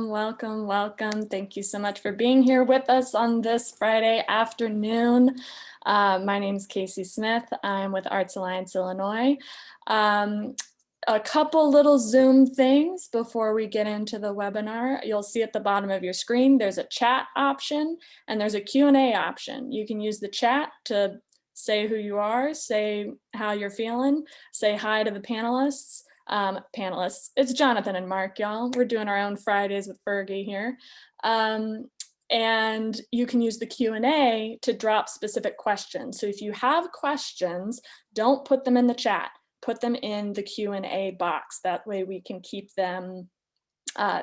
Welcome, welcome. Thank you so much for being here with us on this Friday afternoon. My name is Casey Smith. I'm with Arts Alliance Illinois. A couple little Zoom things before we get into the webinar. You'll see at the bottom of your screen, there's a chat option and there's a Q&A option. You can use the chat to say who you are, say how you're feeling, say hi to the panelists. It's Jonathan and Mark, y'all. We're doing our own Fridays with Fergie here. And you can use the Q&A to drop specific questions. So if you have questions, don't put them in the chat. Put them in the Q&A box. That way we can keep them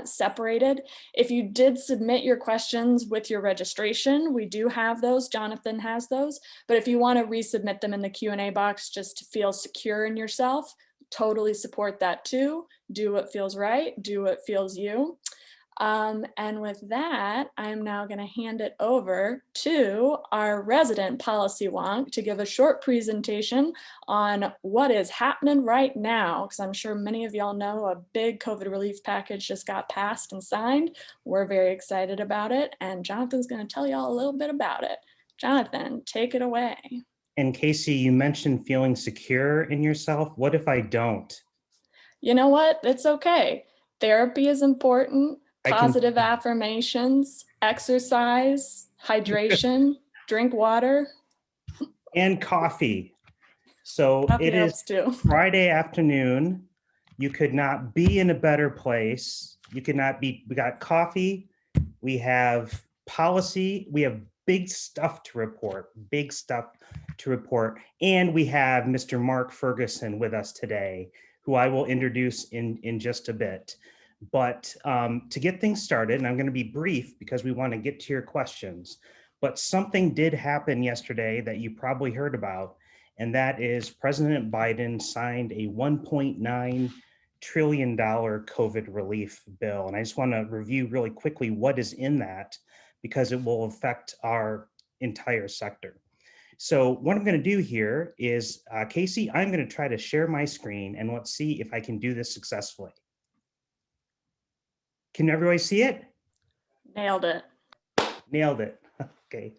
separated. If you did submit your questions with your registration, we do have those. Jonathan has those. But if you want to resubmit them in the Q&A box just to feel secure in yourself, totally support that too. Do what feels right. Do what feels you. And with that, I'm now going to hand it over to our resident policy wonk to give a short presentation on what is happening right now, because I'm sure many of y'all know a big COVID relief package just got passed and signed. We're very excited about it, and Jonathan's going to tell y'all a little bit about it. Jonathan, take it away. And Casey, you mentioned feeling secure in yourself. What if I don't? You know what? It's okay. Therapy is important. Positive affirmations, exercise, hydration, drink water. And coffee. So it is Friday afternoon. You could not be in a better place. You could not be, we got coffee, we have policy, we have big stuff to report, And we have Mr. Mark Ferguson with us today, who I will introduce in just a bit. But to get things started, and I'm going to be brief because we want to get to your questions, but something did happen yesterday that you probably heard about, and that is President Biden signed a $1.9 trillion COVID relief bill. And I just want to review really quickly what is in that, because it will affect our entire sector. So what I'm going to do here is, Casey, I'm going to try to share my screen and let's see if I can do this successfully. Can everybody see it? Nailed it. Nailed it. Okay.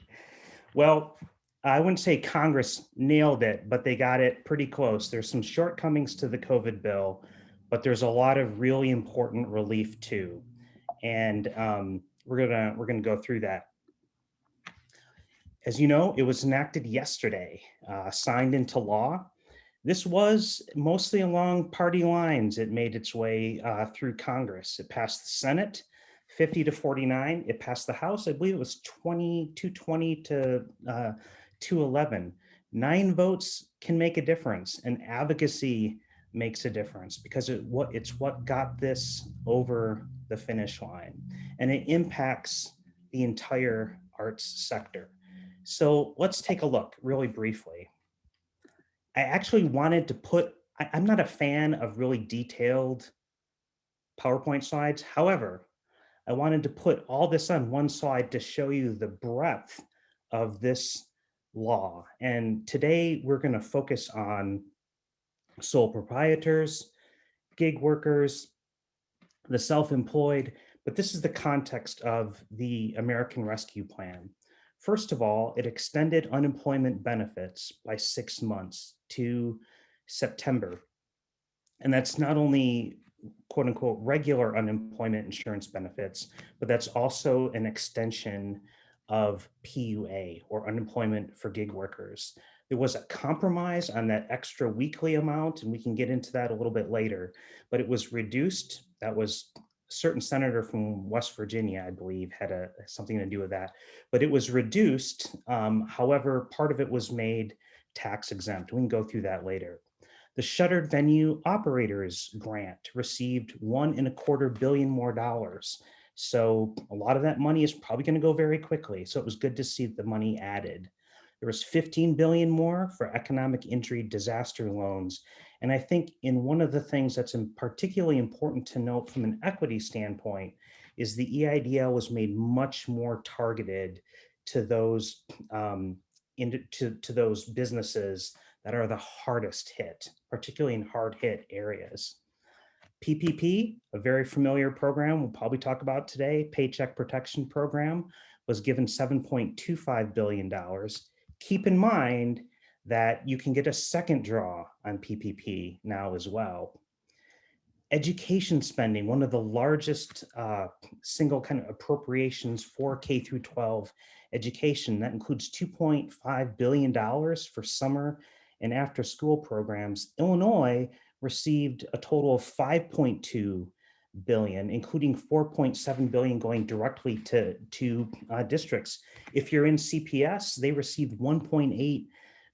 Well, I wouldn't say Congress nailed it, but they got it pretty close. There's some shortcomings to the COVID bill, but there's a lot of really important relief too. And we're gonna go through that. As you know, it was enacted yesterday, signed into law. This was mostly along party lines. It made its way through Congress. It passed the Senate, 50 to 49. It passed the House. I believe it was 220 to 211. 9 votes can make a difference, and advocacy makes a difference because it's what got this over the finish line, and it impacts the entire arts sector. So let's take a look really briefly. I actually wanted to put, I'm not a fan of really detailed PowerPoint slides. However, I wanted to put all this on one slide to show you the breadth of this law. And today we're going to focus on sole proprietors, gig workers, the self-employed, but this is the context of the American Rescue Plan. First of all, it extended unemployment benefits by 6 months to September. And that's not only quote unquote regular unemployment insurance benefits, but that's also an extension of PUA, or unemployment for gig workers. There was a compromise on that extra weekly amount, and we can get into that a little bit later, but it was reduced. That was a certain senator from West Virginia, I believe, had something to do with that, but it was reduced. However, part of it was made tax exempt. We can go through that later. The Shuttered Venue Operators Grant received $1.25 billion more. So a lot of that money is probably going to go very quickly. So it was good to see the money added. There was $15 billion more for economic injury disaster loans. And I think in one of the things that's particularly important to note from an equity standpoint is the EIDL was made much more targeted to those to those businesses that are the hardest hit, particularly in hard hit areas. PPP, a very familiar program we'll probably talk about today, Paycheck Protection Program, was given $7.25 billion. Keep in mind that you can get a second draw on PPP now as well. Education spending, one of the largest single kind of appropriations for K through 12 education. That includes $2.5 billion for summer and after school programs. Illinois received a total of 5.2 billion, including 4.7 billion going directly to districts. If you're in CPS, they received $1.8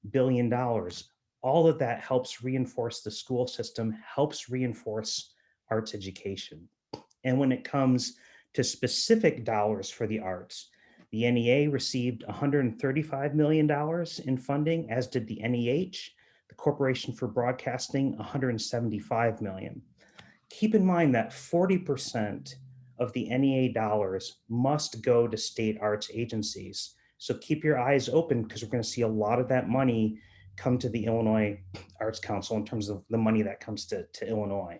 billion. All of that helps reinforce the school system, helps reinforce arts education. And when it comes to specific dollars for the arts, the NEA received $135 million in funding, as did the NEH, the Corporation for Broadcasting, $175 million. Keep in mind that 40% of the NEA dollars must go to state arts agencies. So keep your eyes open, because we're going to see a lot of that money come to the Illinois Arts Council in terms of the money that comes to Illinois.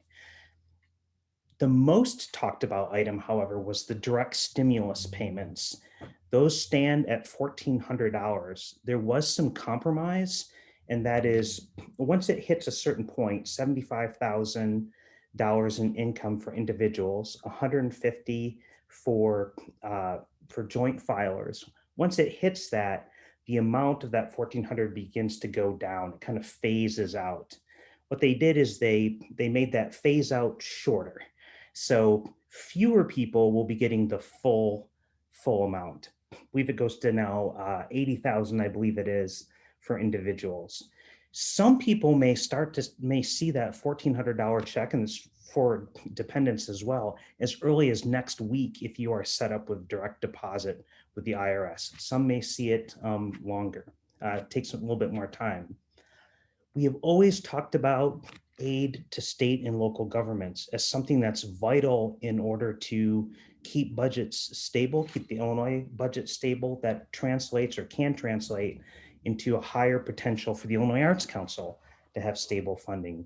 The most talked about item, however, was the direct stimulus payments. Those stand at $1,400. There was some compromise, and that is once it hits a certain point, $75,000 in income for individuals, $150 for joint filers. Once it hits that, the amount of that $1,400 begins to go down. It kind of phases out. What they did is they made that phase out shorter. So fewer people will be getting the full amount. I believe it goes to now 80,000, I believe it is, for individuals. Some people may see that $1,400 check, and it's for dependents as well, as early as next week if you are set up with direct deposit with the IRS. Some may see it longer. It takes a little bit more time. We have always talked about aid to state and local governments as something that's vital in order to keep budgets stable, keep the Illinois budget stable. That translates, or can translate, into a higher potential for the Illinois Arts Council to have stable funding.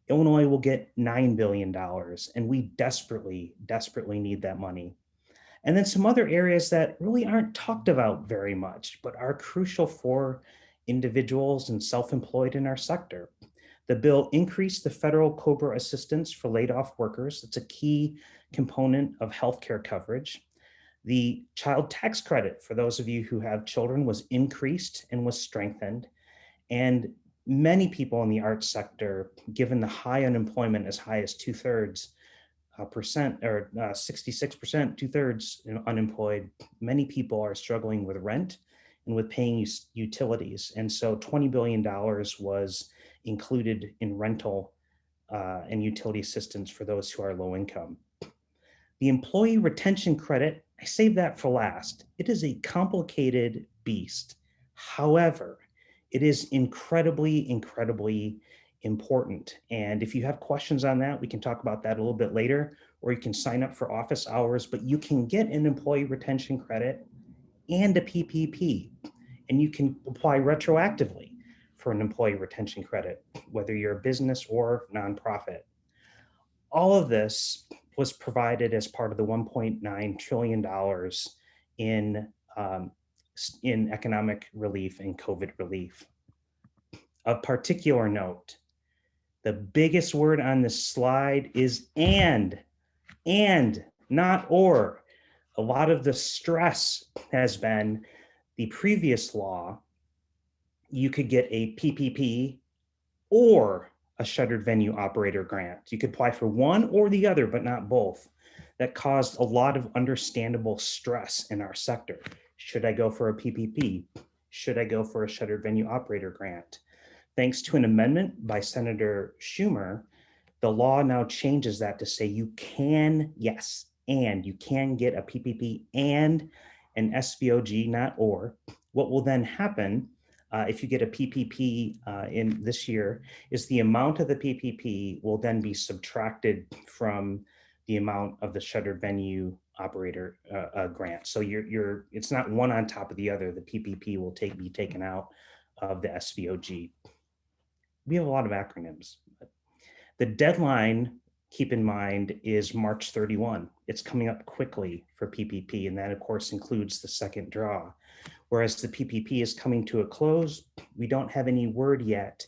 Illinois will get $9 billion, and we desperately, desperately need that money. And then some other areas that really aren't talked about very much, but are crucial for individuals and self-employed in our sector. The bill increased the federal COBRA assistance for laid off workers. It's a key component of healthcare coverage. The child tax credit for those of you who have children was increased and was strengthened. And many people in the arts sector, given the high unemployment, as high as 2/3 percent, or 66%, 2/3 unemployed, many people are struggling with rent and with paying utilities. And so $20 billion was included in rental and utility assistance for those who are low income. The employee retention credit, I saved that for last. It is a complicated beast. However, it is incredibly, incredibly important. And if you have questions on that, we can talk about that a little bit later, or you can sign up for office hours, but you can get an employee retention credit and a PPP, and you can apply retroactively for an employee retention credit, whether you're a business or nonprofit. All of this was provided as part of the $1.9 trillion in economic relief and COVID relief. Of particular note, the biggest word on this slide is and, not or. A lot of the stress has been the previous law. You could get a PPP or a shuttered venue operator grant. You could apply for one or the other, but not both. That caused a lot of understandable stress in our sector. Should I go for a PPP? Should I go for a shuttered venue operator grant? Thanks to an amendment by Senator Schumer, the law now changes that to say you can, yes, and you can get a PPP and an SVOG, not or. What will then happen if you get a PPP in this year is the amount of the PPP will then be subtracted from the amount of the shuttered venue operator grant. So it's not one on top of the other. The PPP will be taken out of the SVOG. We have a lot of acronyms. The deadline keep in mind is March 31. It's coming up quickly for PPP, and that of course includes the second draw. Whereas the PPP is coming to a close, we don't have any word yet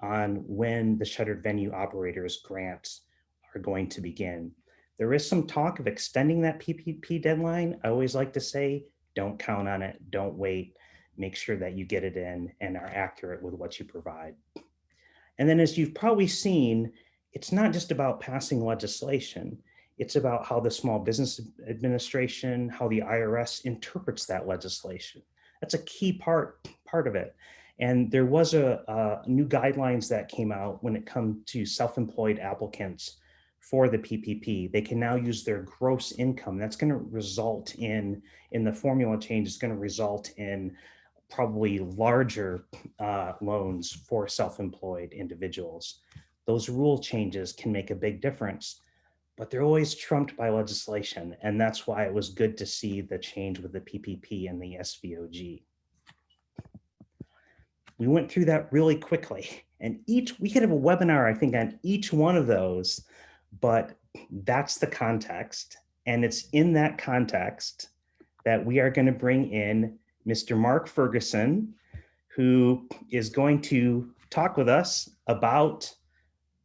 on when the shuttered venue operators grants are going to begin. There is some talk of extending that PPP deadline. I always like to say, don't count on it, don't wait, make sure that you get it in and are accurate with what you provide. And then as you've probably seen, it's not just about passing legislation, it's about how the Small Business Administration, how the IRS interprets that legislation. That's a key part of it. And there was a new guidelines that came out when it comes to self-employed applicants for the PPP. They can now use their gross income. That's going to result in the formula change is going to result in probably larger loans for self-employed individuals. Those rule changes can make a big difference, but they're always trumped by legislation. And that's why it was good to see the change with the PPP and the SVOG. We went through that really quickly, and we could have a webinar, I think, on each one of those, but that's the context. And it's in that context that we are going to bring in Mr. Mark Ferguson, who is going to talk with us about,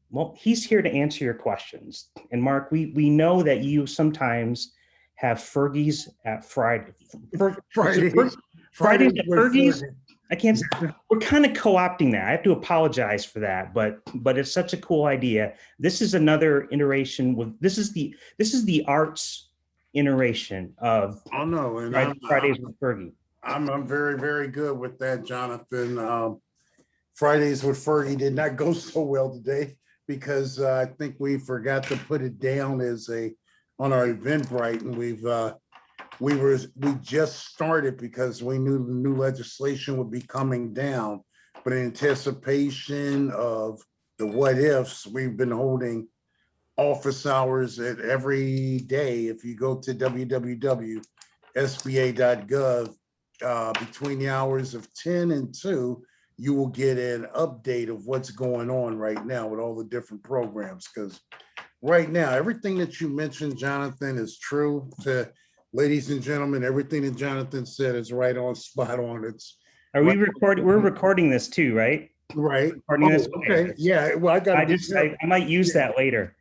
well, he's here to answer your questions. And Mark, we know that you sometimes have Fergies at Friday. Fridays at Fergies? I can't, we're kind of co-opting that. I have to apologize for that, but it's such a cool idea. This is another iteration with, this is the arts iteration of Fridays with Fergie. I'm very, very good with that, Jonathan. Fridays with Fergie did not go so well today because I think we forgot to put it down as on our Eventbrite, and we just started because we knew the new legislation would be coming down, but in anticipation of the what ifs, we've been holding office hours at every day. If you go to www.sba.gov, between the hours of 10 and 2, you will get an update of what's going on right now with all the different programs. Because right now, everything that you mentioned, Jonathan, is true. Ladies and gentlemen, everything that Jonathan said is right on, spot on. Are we recording? We're recording this too, right? Right. Recording this? Okay. Yeah. Well, I might use that later.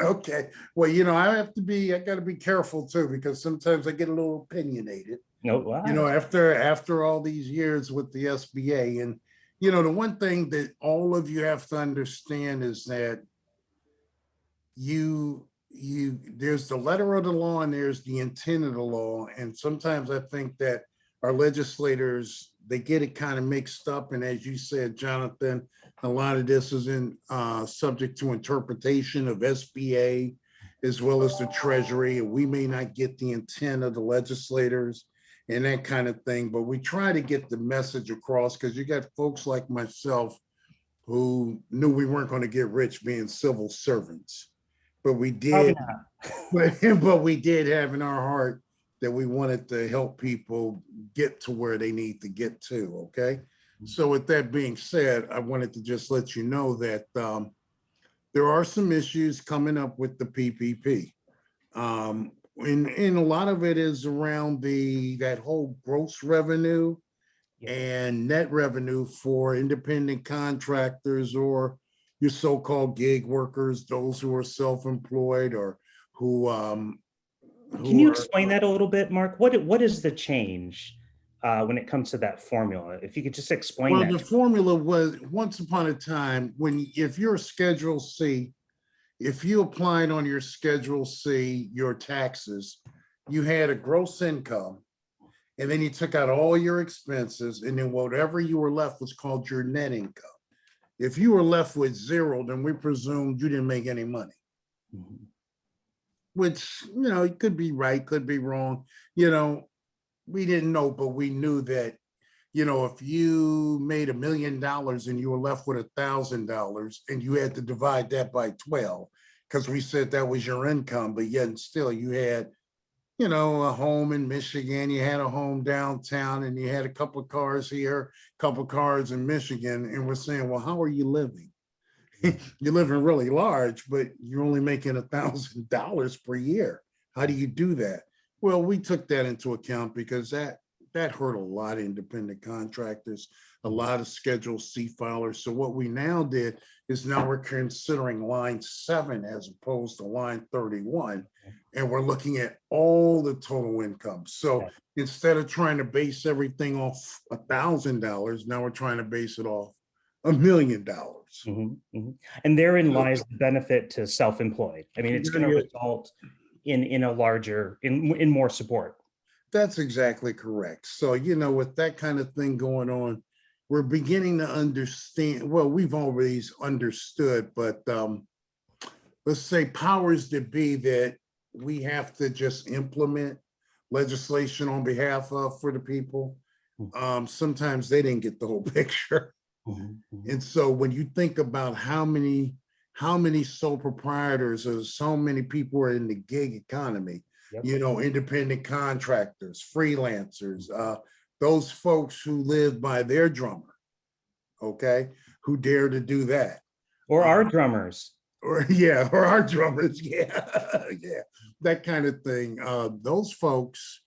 Okay. Well, I got to be careful too, because sometimes I get a little opinionated. No, wow. After all these years with the SBA, and the one thing that all of you have to understand is that there's the letter of the law and there's the intent of the law. And sometimes I think that our legislators, they get it kind of mixed up. And as you said, Jonathan, a lot of this is subject to interpretation of SBA as well as the Treasury. And we may not get the intent of the legislators and that kind of thing, but we try to get the message across, because you got folks like myself who knew we weren't going to get rich being civil servants, but we did. But we did have in our heart that we wanted to help people get to where they need to get to. Okay. So with that being said, I wanted to just let you know that there are some issues coming up with the PPP. And a lot of it is around that whole gross revenue and net revenue for independent contractors or your so-called gig workers, those who are self-employed or who Can you explain that a little bit, Mark? What is the change when it comes to that formula? If you could just explain that. Well, the formula was, once upon a time, if you're Schedule C, if you applied on your Schedule C, your taxes, you had a gross income, and then you took out all your expenses, and then whatever you were left was called your net income. If you were left with zero, then we presumed you didn't make any money. Mm-hmm. Which, it could be right, could be wrong. We didn't know, but we knew that, if you made $1 million and you were left with $1,000 and you had to divide that by 12, because we said that was your income, but yet and still you had, a home in Michigan, you had a home downtown, and you had a couple of cars here, a couple of cars in Michigan, and we're saying, well, how are you living? you're living really large, but you're only making $1,000 per year. How do you do that? Well, we took that into account because that hurt a lot of independent contractors, a lot of Schedule C filers. So what we now did is now we're considering line 7 as opposed to line 31. And we're looking at all the total income. So instead of trying to base everything off $1,000, now we're trying to base it off $1 million. And therein lies the benefit to self-employed. I mean, it's going to result in a larger, in more support. That's exactly correct. So, with that kind of thing going on, we're beginning to understand, well, we've always understood, but let's say powers that be that we have to just implement legislation on behalf of for the people. Sometimes they didn't get the whole picture. And so when you think about how many sole proprietors or so many people are in the gig economy, independent contractors, freelancers, those folks who live by their drummer, who dare to do that. Or our drummers. Or our drummers, that kind of thing. Those folks,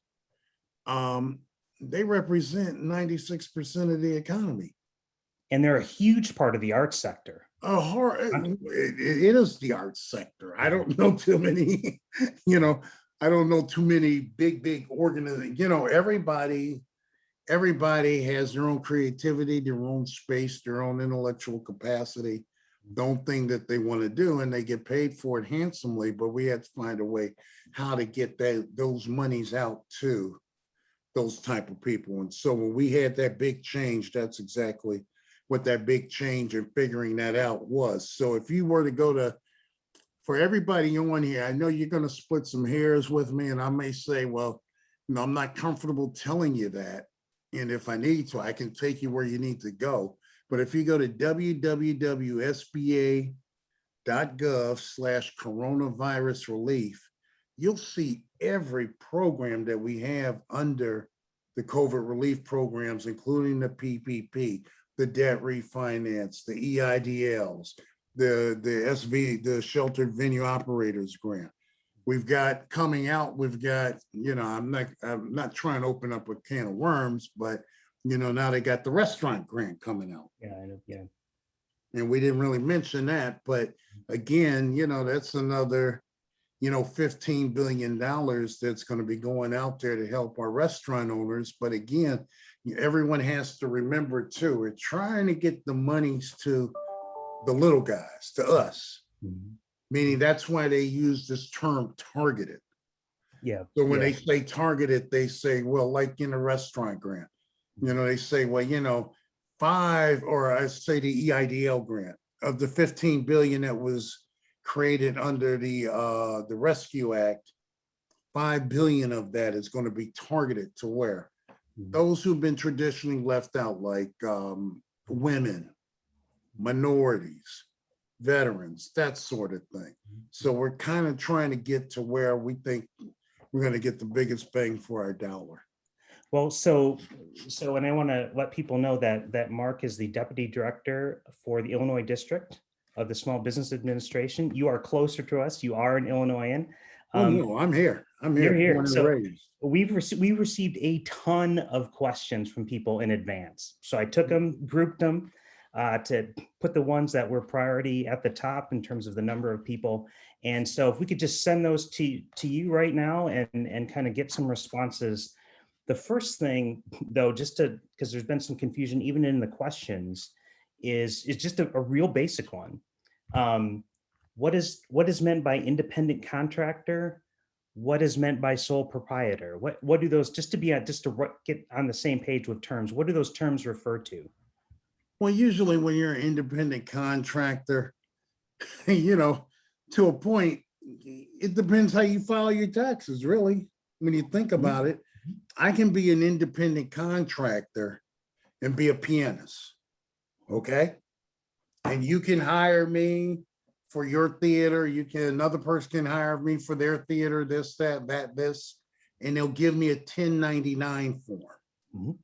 they represent 96% of the economy. And they're a huge part of the arts sector. It is the arts sector. I don't know too many, I don't know too many big organizations. Everybody has their own creativity, their own space, their own intellectual capacity, their own thing that they want to do, and they get paid for it handsomely. But we had to find a way how to get those monies out to those type of people. And so when we had that big change, that's exactly what that big change and figuring that out was. So if you were to go to, for everybody on here, I know you're going to split some hairs with me, and I may say, well, I'm not comfortable telling you that. And if I need to, I can take you where you need to go. But if you go to www.sba.gov/coronavirus relief, you'll see every program that we have under the COVID relief programs, including the PPP, the debt refinance, the EIDLs, the SV, the Sheltered Venue Operators Grant. We've got coming out, I'm not trying to open up a can of worms, but now they got the restaurant grant coming out. Yeah. And we didn't really mention that, but again, that's another, $15 billion that's going to be going out there to help our restaurant owners. But again, everyone has to remember too, we're trying to get the monies to the little guys, to us. Meaning that's why they use this term targeted. So when they say targeted, they say, well, like in a restaurant grant, they say, well, 5, or I say the EIDL grant of the 15 billion that was created under the Rescue Act, 5 billion of that is going to be targeted to where those who've been traditionally left out, like women, minorities, veterans, that sort of thing. So we're kind of trying to get to where we think we're going to get the biggest bang for our dollar. Well, so, and I want to let people know that Mark is the Deputy Director for the Illinois District of the Small Business Administration. You are closer to us. You are an Illinoisan. No, I'm here. You're here. So we received a ton of questions from people in advance. So I took them, grouped them, to put the ones that were priority at the top in terms of the number of people. And so if we could just send those to you right now and kind of get some responses. The first thing though, because there's been some confusion even in the questions, is just a real basic one. What is meant by independent contractor? What is meant by sole proprietor? What do those, just to get on the same page with terms, what do those terms refer to? Well, usually when you're an independent contractor, to a point, it depends how you file your taxes, really. When you think about it, I can be an independent contractor and be a pianist, okay? And you can hire me for your theater. Another person can hire me for their theater, this, that, this, and they'll give me a 1099 form.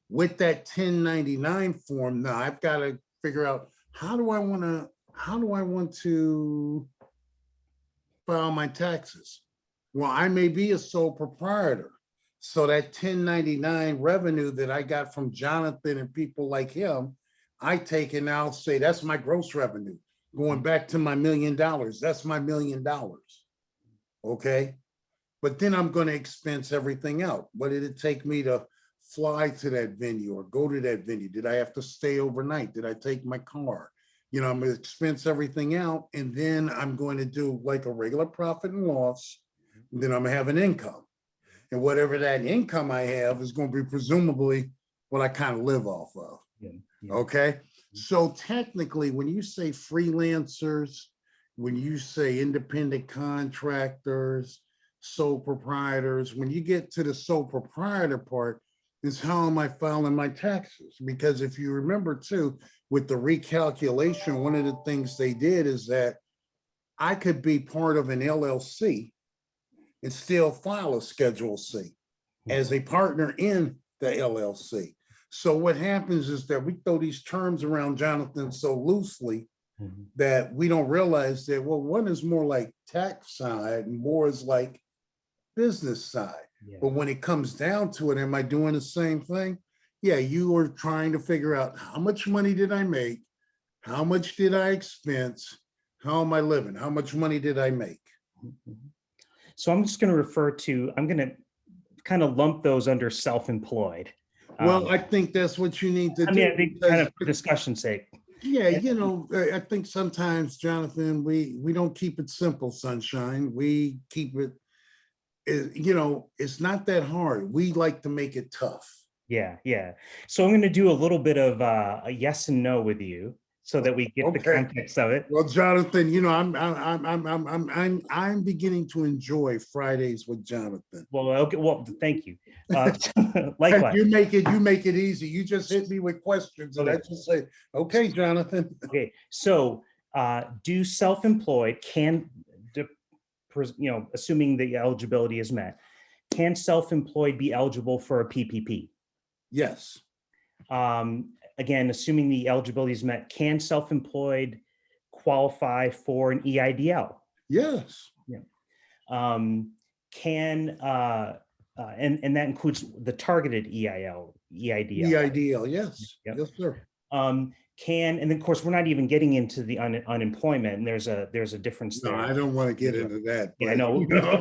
With that 1099 form, now I've got to figure out how do I want how do I want to file my taxes? Well, I may be a sole proprietor. So that 1099 revenue that I got from Jonathan and people like him, I take and I'll say, that's my gross revenue. Going back to my $1 million, that's my $1 million. Okay. But then I'm going to expense everything out. What did it take me to fly to that venue or go to that venue? Did I have to stay overnight? Did I take my car? You know, I'm going to expense everything out, and then I'm going to do like a regular profit and loss. And then I'm going to have an income. And whatever that income I have is going to be presumably what I kind of live off of. Yeah. Okay. So technically, when you say freelancers, when you say independent contractors, sole proprietors, when you get to the sole proprietor part, is how am I filing my taxes? Because if you remember too, with the recalculation, one of the things they did is that I could be part of an LLC and still file a Schedule C as a partner in the LLC. So what happens is that we throw these terms around, Jonathan, so loosely that we don't realize that, well, one is more like tax side and more is like business side. Yeah. But when it comes down to it, am I doing the same thing? Yeah, you are trying to figure out how much money did I make? How much did I expense? How am I living? How much money did I make? So I'm just going to refer to, I'm going to kind of lump those under self-employed. Well, I think that's what you need to do. I mean, I think kind of for discussion's sake. Yeah, you know, I think sometimes, Jonathan, we don't keep it simple, sunshine. We keep it, you know, it's not that hard. We like to make it tough. Yeah, yeah. So I'm going to do a little bit of a yes and no with you, so that we get the context of it. Well, Jonathan, you know, I'm beginning to enjoy Fridays with Jonathan. Well, okay. Well, thank you. Likewise. You make it easy. You just hit me with questions, and I just say, okay, Jonathan. Okay. So, do self-employed you know, assuming the eligibility is met, can self-employed be eligible for a PPP? Yes. Again, assuming the eligibility is met, can self-employed qualify for an EIDL? Yes. Yeah. And that includes the targeted EIDL. EIDL, yes. Yep. Yes, sir. And then of course, we're not even getting into the unemployment, and there's a difference there. No, I don't want to get into that. Yeah, I know. You know,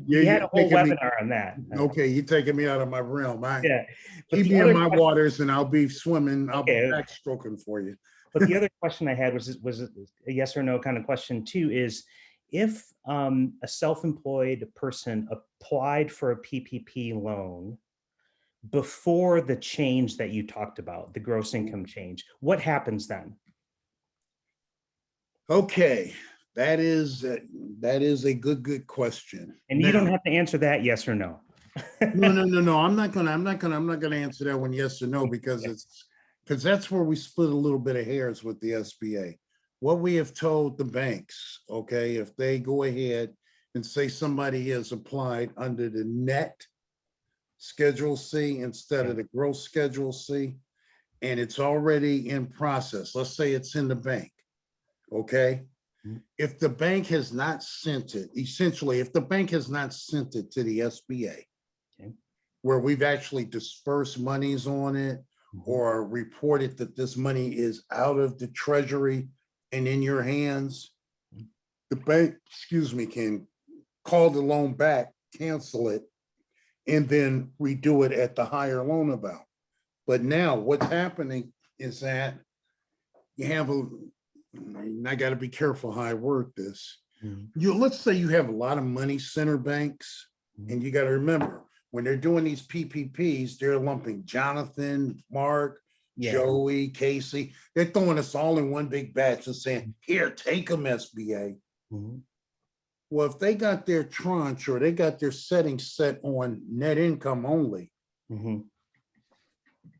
we had a whole webinar on that. Okay, you're taking me out of my realm. Yeah. Keep me in my waters and I'll be swimming. I'll be backstroking for you. But the other question I had was a yes or no kind of question too, is if a self-employed person applied for a PPP loan before the change that you talked about, the gross income change, what happens then? Okay, that is a good question. And you don't have to answer that yes or no. No. I'm not gonna answer that one yes or no, because that's where we split a little bit of hairs with the SBA. What we have told the banks, okay, if they go ahead and say somebody has applied under the net Schedule C instead of the gross Schedule C, and it's already in process, let's say it's in the bank, okay? If the bank has not sent it, essentially, if the bank has not sent it to the SBA, where we've actually dispersed monies on it or reported that this money is out of the treasury and in your hands, the bank, can call the loan back, cancel it, and then redo it at the higher loan amount. But now what's happening is that you have and I got to be careful how I word this. Let's say you have a lot of money center banks, and you got to remember, when they're doing these PPPs, they're lumping Jonathan, Mark, Joey, Casey. They're throwing us all in one big batch and saying, here, take them, SBA. Well, if they got their tranche or they got their settings set on net income only,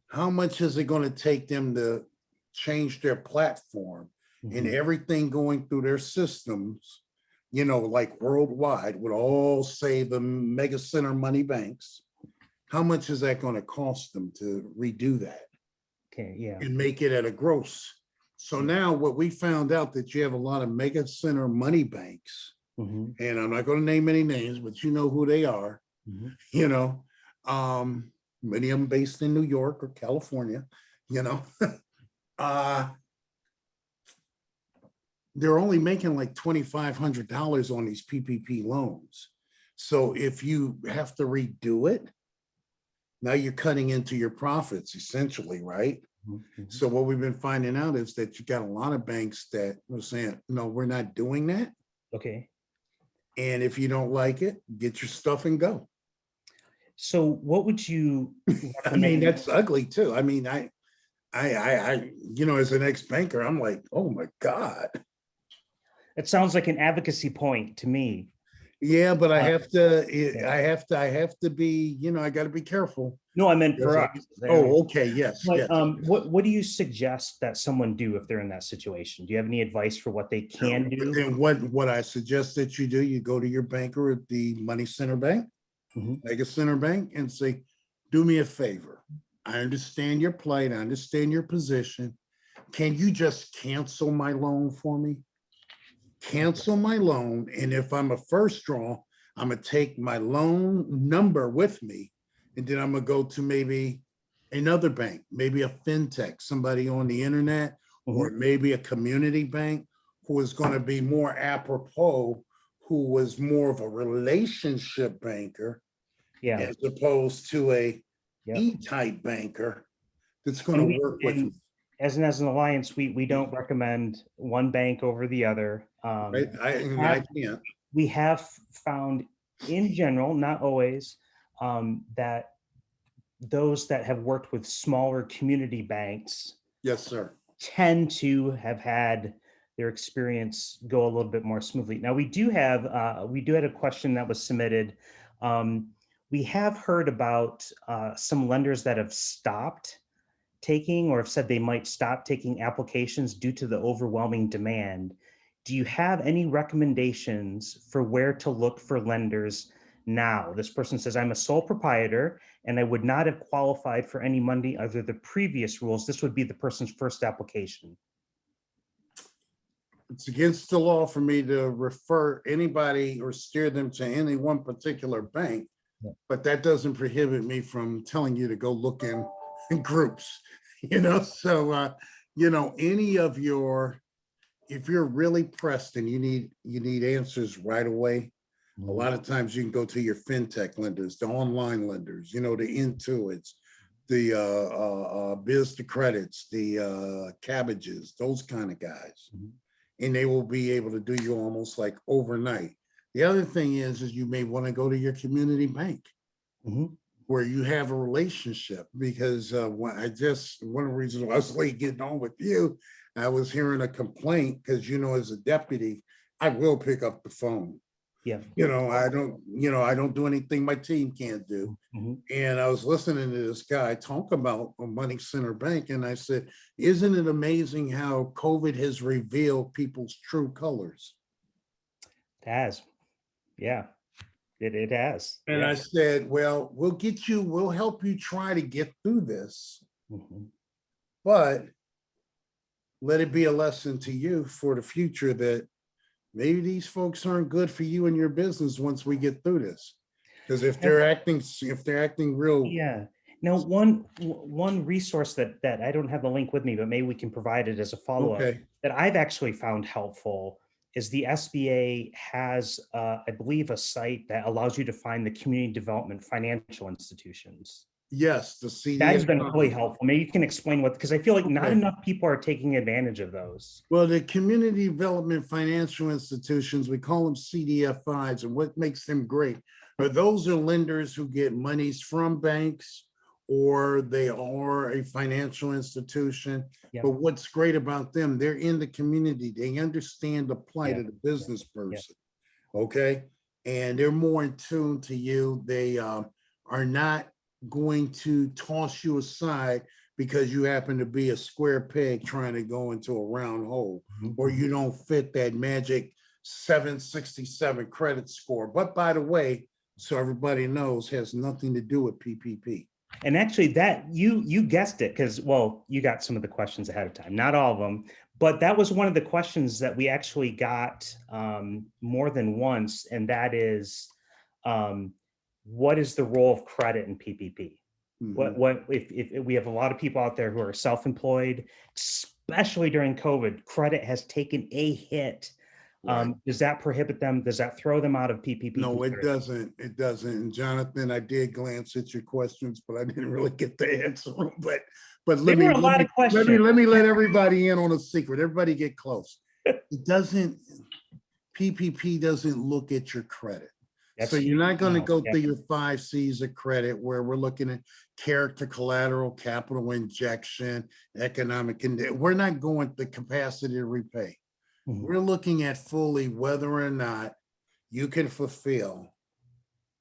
how much is it going to take them to change their platform and everything going through their systems, you know, like worldwide with all, say, the mega center money banks? How much is that going to cost them to redo that? Okay, yeah. And make it at a gross So now what we found out that you have a lot of mega center money banks, Mhm, and I'm not going to name any names, but you know who they are, mhm. you know, many of them based in New York or California, you know, uh, they're only making like $2,500 on these PPP loans. So if you have to redo it, now you're cutting into your profits essentially, right? Mhm, mhm. So what we've been finding out is that you got a lot of banks that were saying, no, we're not doing that. Okay. And if you don't like it, get your stuff and go. So what would you I mean, recommend? that's ugly too. I mean, you know, as an ex-banker, I'm like, oh my God. It sounds like an advocacy point to me. Yeah, but I Uh, have to, yeah. I have to be, you know, I got to be careful. No, I meant Because for I- us. Oh, okay, yes, But yes. what do you suggest that someone do if they're in that situation? Do you have any advice for what they can do? And what I suggest that you do, you go to your banker at the money center bank, Mhm. Mega Center Bank, and say, do me a favor. I understand your plight. I understand your position. Can you just cancel my loan for me? Cancel my loan. And if I'm a first draw, I'm gonna take my loan number with me. And then I'm gonna go to maybe another bank, maybe a fintech, somebody on the internet, or maybe a community bank who is going to be more apropos, who was more of a relationship banker Yeah. as opposed to a Yeah. E-type banker that's going And to work with me. as an alliance, we don't recommend one bank over the other. Right? I can't. We have found in general, not always, that those that have worked with smaller community banks Yes, sir. tend to have had their experience go a little bit more smoothly. Now we do have a question that was submitted. We have heard about some lenders that have stopped taking or have said they might stop taking applications due to the overwhelming demand. Do you have any recommendations for where to look for lenders now? This person says, I'm a sole proprietor and I would not have qualified for any money under the previous rules. This would be the person's first application. It's against the law for me to refer anybody or steer them to any one particular bank, Yeah. but that doesn't prohibit me from telling you to go look in groups, you know? So, you know, any of your, if you're really pressed and you need answers right away, a lot of times you can go to your fintech lenders, the online lenders, you know, the Intuits, the Biz to Credits, the Cabbages, those kind of guys. Mhm. And they will be able to do you almost like overnight. The other thing is you may want to go to your community bank Mhm. where you have a relationship, because one of the reasons why I was late getting on with you, I was hearing a complaint because, you know, as a deputy, I will pick up the phone. Yeah. You know, I don't do anything my team can't do. Mhm. And I was listening to this guy talk about a money center bank. And I said, isn't it amazing how COVID has revealed people's true colors? It has. Yeah. It has. And Yeah. I said, well, we'll help you try to get through this, Mhm. but let it be a lesson to you for the future that maybe these folks aren't good for you and your business once we get through this. Because if they're acting real, Yeah. Now, one resource that I don't have the link with me, but maybe we can provide it as a follow-up, okay, that I've actually found helpful is the SBA has, I believe, a site that allows you to find the community development financial institutions. yes, the That has been really CDFI. helpful. Maybe you can explain what, because I feel like not Okay. enough people are taking advantage of those. Well, the community development financial institutions, we call them CDFIs, and what makes them great are those are lenders who get monies from banks, or they are a financial institution. Yeah. But what's great about them, they're in the community. They understand the plight Yeah. of the business person. Okay. And they're more in tune to you. They are not going to toss you aside because you happen to be a square peg trying to go into a round hole, Mhm. or you don't fit that magic 767 credit score. But by the way, so everybody knows, has nothing to do with PPP. And actually that you guessed it, because, well, you got some of the questions ahead of time, not all of them, But that was one of the questions that we actually got more than once, and that is, what is the role of credit in PPP? What if we have a lot of people out there who are self-employed, especially during COVID, credit has taken a hit. Right. Does that prohibit them? Does that throw them out of PPP? No, it doesn't. It doesn't. And Jonathan, I did glance at your questions, but I didn't really get the answer. But There were a lot of questions. let me let everybody in on a secret. Everybody get close. It doesn't, PPP doesn't look at your credit. So you're not going to go through your 5 C's of credit where we're looking at character, collateral, capital injection, economic, and we're not going the capacity to repay. We're looking at fully whether or not you can fulfill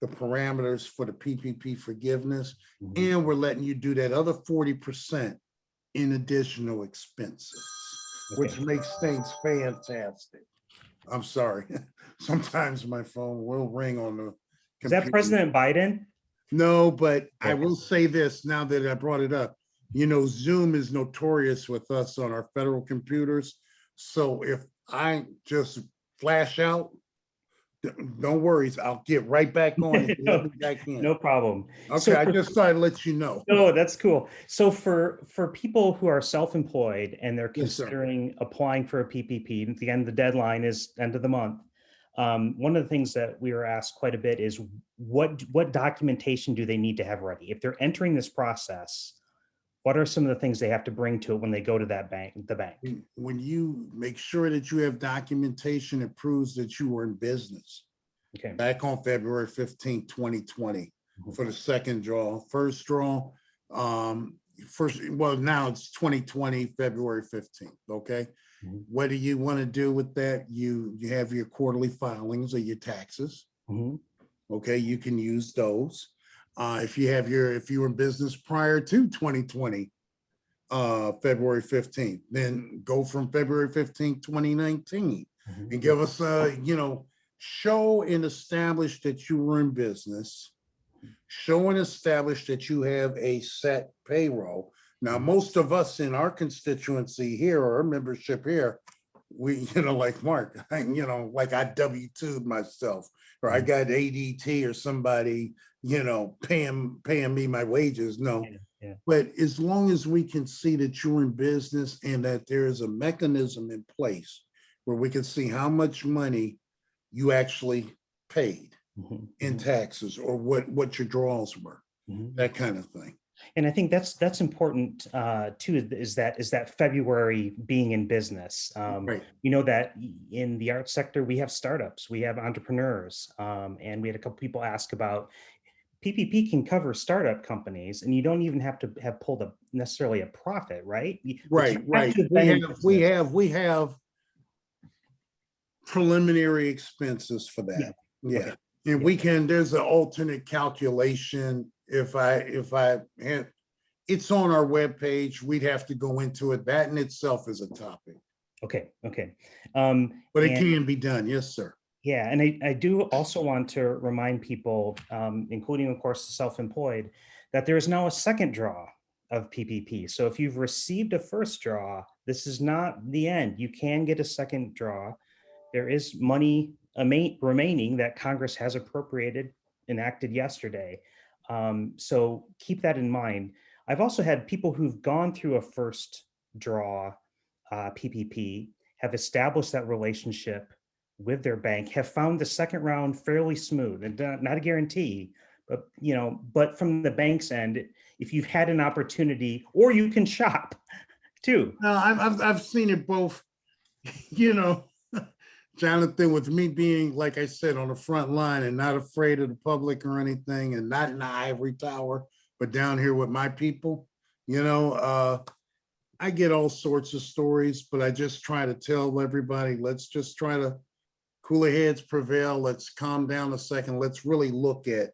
the parameters for the PPP forgiveness, and we're letting you do that other 40% in additional expenses, which makes things fantastic. I'm sorry. Sometimes my phone will ring on the computer. Is that President Biden? No, but I will say this now that I brought it up. You know, Zoom is notorious with us on our federal computers. So if I just flash out, don't worry, I'll get right back on it. No problem. Okay, So I just thought I'd let you know. No, that's cool. So for people who are self-employed and they're Yes, sir. considering applying for a PPP, again, the deadline is end of the month. One of the things that we were asked quite a bit is what documentation do they need to have ready? If they're entering this process, what are some of the things they have to bring to it when they go to that bank, the bank? When you make sure that you have documentation that proves that you were in business. Okay. Back on February 15th, 2020 for the second draw. First draw, now it's 2020, February 15th, okay? What do you want to do with that? You have your quarterly filings or your taxes. Okay, you can use those. If you were in business prior to 2020, February 15th, then go from February 15th, 2019 and give us show and establish that you were in business, show and establish that you have a set payroll. Now, most of us in our constituency here or our membership here, we, like Mark, like I W-2'd myself, or I got ADT or somebody, paying me my wages. No. But as long as we can see that you're in business and that there is a mechanism in place where we can see how much money you actually paid in taxes or what your draws were, that kind of thing. And I think that's important too, is that February being in business. Right. You know that in the art sector, we have startups, we have entrepreneurs, and we had a couple people ask about PPP can cover startup companies, and you don't even have to have pulled necessarily a profit, right? Right. We have preliminary expenses for that. Yeah. Okay. And there's an alternate calculation. If I had, it's on our webpage, we'd have to go into it. That in itself is a topic. Okay. But it can be done. Yes, sir. Yeah, and I do also want to remind people, including, of course, the self-employed, that there is now a second draw of PPP. So if you've received a first draw, this is not the end. You can get a second draw. There is money remaining that Congress has appropriated, enacted yesterday. So keep that in mind. I've also had people who've gone through a first draw PPP, have established that relationship with their bank, have found the second round fairly smooth, and not a guarantee, but from the bank's end, if you've had an opportunity, or you can shop too. No, I've seen it both, Jonathan, with me being, like I said, on the front line and not afraid of the public or anything, and not in the ivory tower, but down here with my people, I get all sorts of stories, but I just try to tell everybody, let's just try to cooler heads prevail. Let's calm down a second. Let's really look at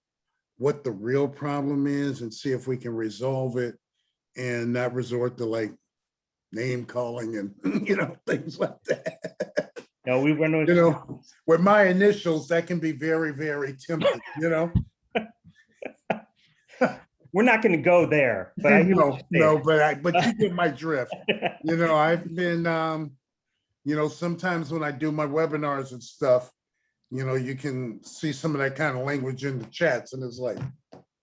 what the real problem is and see if we can resolve it and not resort to like name calling and, things like that. No, we were with my initials, that can be very, very tempting, we're not going to go there, but I hear what No, you're but you get my drift. saying. I've been, sometimes when I do my webinars and stuff, you can see some of that kind of language in the chats, and it's like,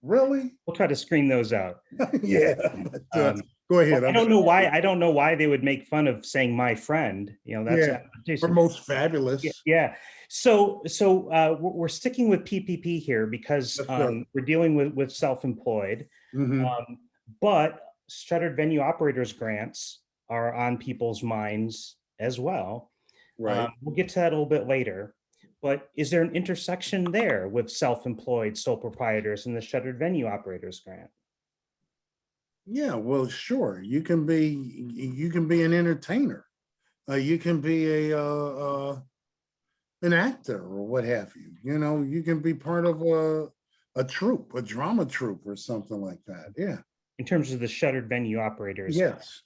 really? We'll try to screen those out. Yeah. But, go ahead. I don't know why. I don't know why they would make fun of saying "my friend." That's or most fabulous. Yeah. So we're sticking with PPP here because we're dealing with self-employed, but shuttered venue operators grants are on people's minds as well. Right. We'll get to that a little bit later. But is there an intersection there with self-employed sole proprietors and the shuttered venue operators grant? Yeah, well, sure. You can be an entertainer. You can be an actor or what have you. You can be part of a troupe, a drama troupe or something like that. Yeah. In terms of the shuttered venue operators. Yes.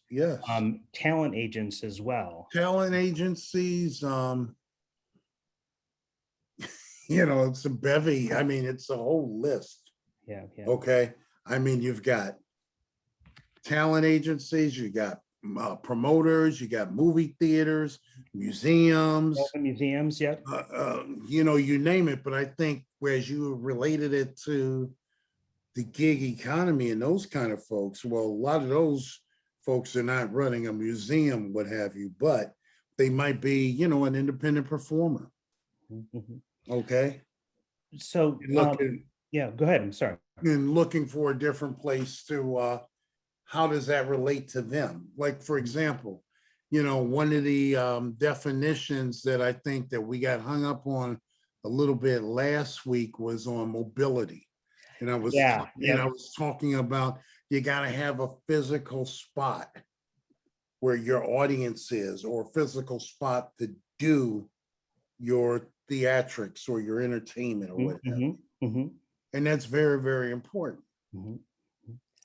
Talent agents as well. Talent agencies, it's a bevy. I mean, it's a whole list. Yeah. Okay. I mean, you've got talent agencies, you got promoters, you got movie theaters, museums, yeah. You name it. But I think whereas you related it to the gig economy and those kind of folks, well, a lot of those folks are not running a museum, what have you, but they might be, an independent performer. Okay. So yeah, go ahead. I'm sorry. And looking for a different place to how does that relate to them? Like, for example, one of the definitions that I think that we got hung up on a little bit last week was on mobility. And I was I was talking about you got to have a physical spot where your audience is, or a physical spot to do your theatrics or your entertainment or whatever. And that's very, very important.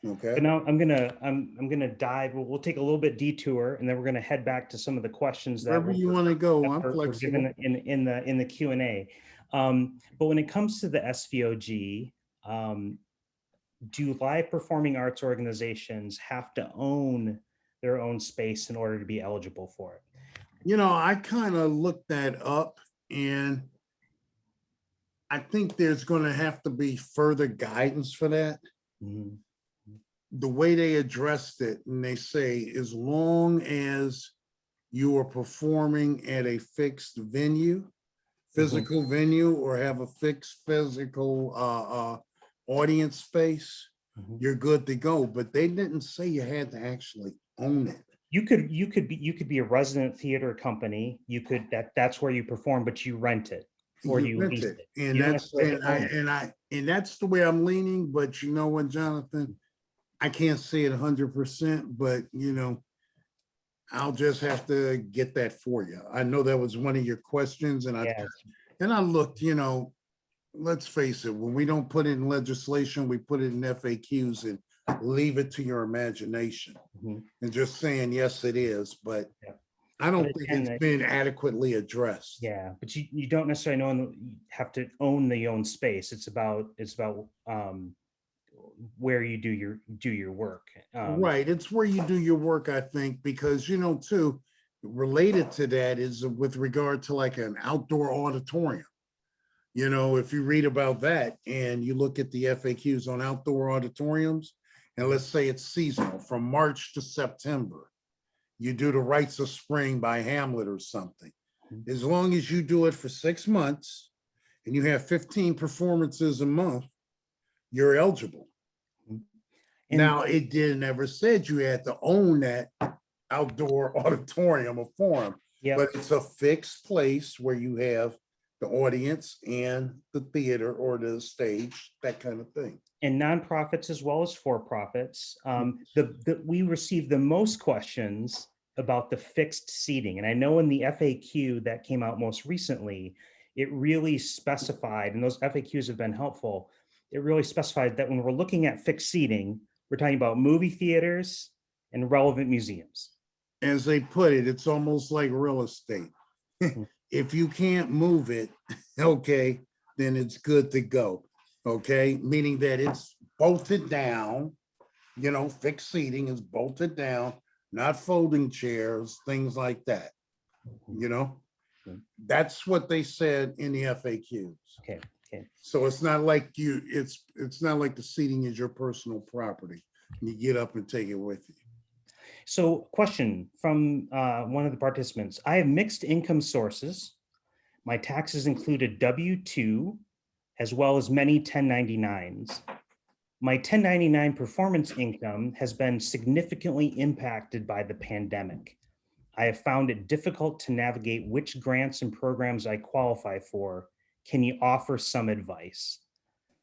Okay. But now I'm gonna dive. We'll take a little bit detour, and then we're gonna head back to some of the questions that wherever you want to go. I'm were flexible. given in the Q&A. But when it comes to the SVOG, do live performing arts organizations have to own their own space in order to be eligible for it? I kind of looked that up, and I think there's going to have to be further guidance for that. The way they addressed it, and they say, as long as you are performing at a fixed venue, physical venue, or have a fixed physical audience space, you're good to go. But they didn't say you had to actually own it. You could be a resident theater company. You could that's where you perform, but you rent it or you lease it. And that's the way I'm leaning. But you know what, Jonathan, I can't say it 100%, but I'll just have to get that for you. I know that was one of your questions, and I looked. Let's face it, when we don't put it in legislation, we put it in FAQs and leave it to your imagination and just saying, yes, it is. But I don't think it's been adequately addressed. Yeah, but you don't necessarily have to own the own space. It's about where you do your work. Right. It's where you do your work, I think, because, too, related to that is with regard to like an outdoor auditorium. If you read about that and you look at the FAQs on outdoor auditoriums, and let's say it's seasonal from March to September, you do the Rites of Spring by Hamlet or something. As long as you do it for 6 months and you have 15 performances a month, you're eligible. Now, it didn't ever said you had to own that outdoor auditorium or forum, but it's a fixed place where you have the audience and the theater or the stage, that kind of thing. And nonprofits as well as for-profits. We received the most questions about the fixed seating. And I know in the FAQ that came out most recently, it really specified, and those FAQs have been helpful, it really specified that when we're looking at fixed seating, we're talking about movie theaters and relevant museums. As they put it, it's almost like real estate. If you can't move it, okay, then it's good to go. Okay, meaning that it's bolted down, you know, fixed seating is bolted down, not folding chairs, things like that, you know? That's what they said in the FAQs. Okay, okay. So it's not like it's not like the seating is your personal property. You get up and take it with you. So question from one of the participants. I have mixed income sources. My taxes include a W-2 as well as many 1099s. My 1099 performance income has been significantly impacted by the pandemic. I have found it difficult to navigate which grants and programs I qualify for. Can you offer some advice?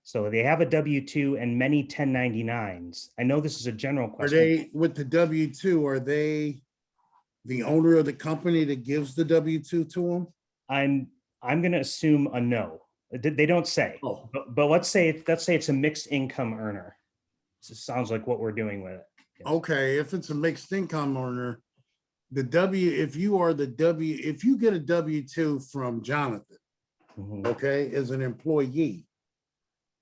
So they have a W-2 and many 1099s. I know this is a general Are question. they, with the W-2, are they the owner of the company that gives the W-2 to them? I'm going to assume a no. They don't say, Oh, but let's say it's a mixed income earner. So it sounds like what we're doing with it. Yes. okay. If it's a mixed income earner, if you get a W-2 from Jonathan, Mhm. okay, as an employee,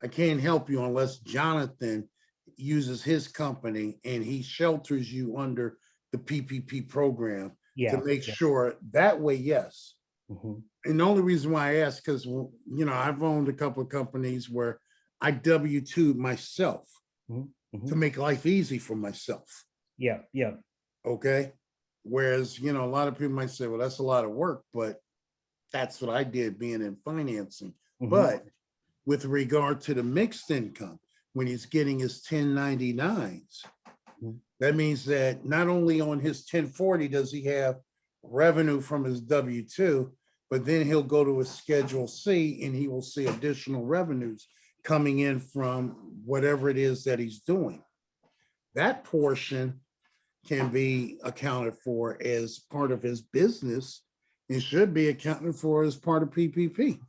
I can't help you unless Jonathan uses his company and he shelters you under the PPP program Yeah. to make Yeah. sure that way, yes. Mhm. And the only reason why I ask, because, you know, I've owned a couple of companies where I W-2'd myself Mhm. Mhm. to make life easy for myself. Yeah. Yeah. Okay. Whereas, you know, a lot of people might say, well, that's a lot of work, but that's what I did being in financing. Mhm. But with regard to the mixed income, when he's getting his 1099s, Mhm. that means that not only on his 1040 does he have revenue from his W-2, but then he'll go to a Schedule C and he will see additional revenues coming in from whatever it is that he's doing. That portion can be accounted for as part of his business and should be accounted for as part of PPP.